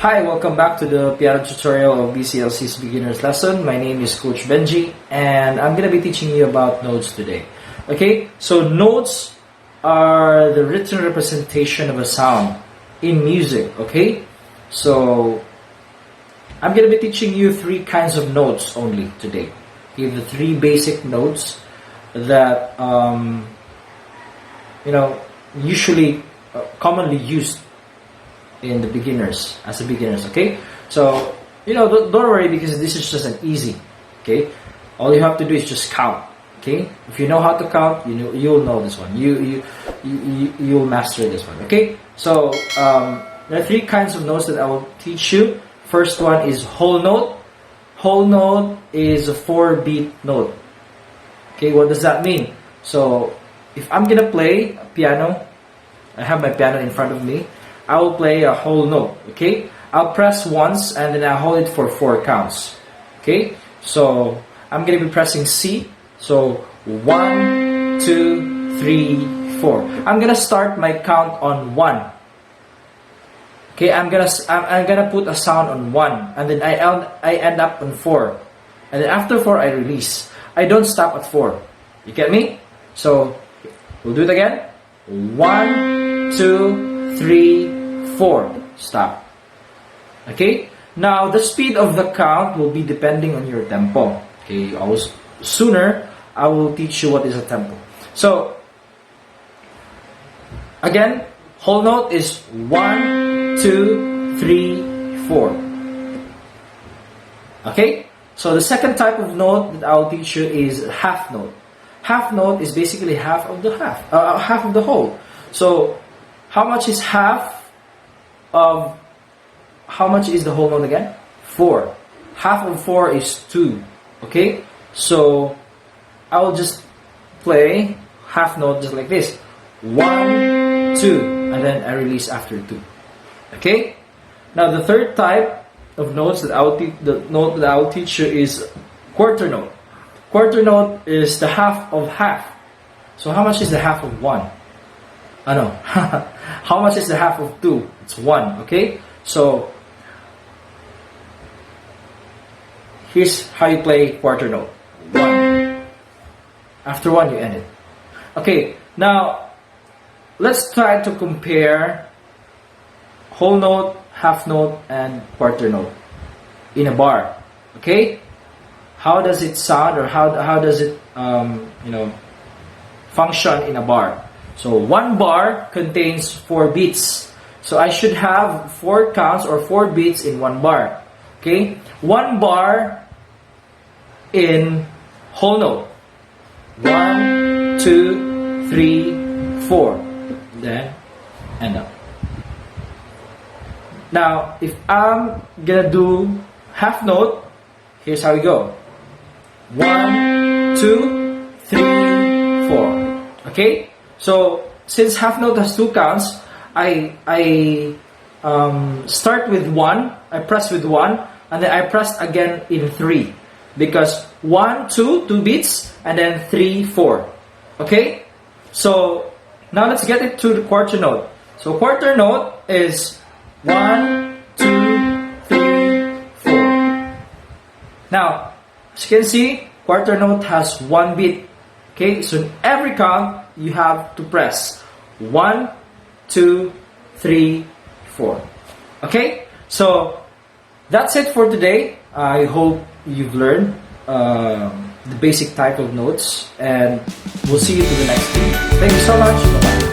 Hi, welcome back to the piano tutorial of BCLC's beginner's lesson. My name is Coach Benji and I'm going to be teaching you about notes today. Okay, so notes are the written representation of a sound in music. Okay, so I'm going to be teaching you three kinds of notes only today. Okay, the three basic notes that usually commonly used in the beginners, as a beginners. Okay, so don't worry, because this is just an easy. Okay, all you have to do is just count. Okay, if you know how to count, you'll know this one. You'll master this one. Okay, so there are three kinds of notes that I will teach you. First one is whole note. Whole note is a 4-beat note. Okay, what does that mean? So if I'm gonna play a piano, I have my piano in front of me, I will play a whole note. Okay, I'll press once and then I'll hold it for 4 counts. Okay, so I'm gonna be pressing C. So 1, 2, 3, 4. I'm gonna start my count on 1. Okay, I'm gonna put a sound on 1, and then I end up on 4, and then after 4 I release. I don't stop at 4. You get me? So we'll do it again. 1, 2, 3, 4. Stop. Okay. Now the speed of the count will be depending on your tempo. Okay. Sooner I will teach you what is a tempo. So again, whole note is 1, 2, 3, 4. Okay. So the second type of note that I will teach you is half note. Half note is basically half of the half of the whole. So how much is the whole note again? 4. Half of 4 is 2. Okay, so I will just play half note just like this. 1, 2, and then I release after 2. Okay. Now the third type of notes that I will teach you is quarter note. Quarter note is the half of half. So how much is the half of 1? How much is the half of 2? It's 1. Okay, so here's how you play quarter note. 1. After 1 you end it. Okay, now let's try to compare whole note, half note, and quarter note in a bar. Okay, how does it sound, or how does it function in a bar? So 1 bar contains 4 beats. So I should have 4 counts or 4 beats in 1 bar. Okay, 1 bar in whole note. 1, 2, 3, 4. Then end up. Now, if I'm gonna do half note, here's how we go. 1, 2, 3, 4. Okay? So, since half note has 2 counts, I start with 1, I press with 1, and then I press again in 3. Because 1, 2, 2 beats, and then 3, 4. Okay? So, now let's get it to the quarter note. So, quarter note is 1, 2, 3, 4. Now, as you can see, quarter note has 1 beat. Okay, so in every count, you have to press 1, 2, 3, 4. Okay, so that's it for today. I hope you've learned the basic type of notes, and we'll see you to the next video. Thank you so much. Bye-bye.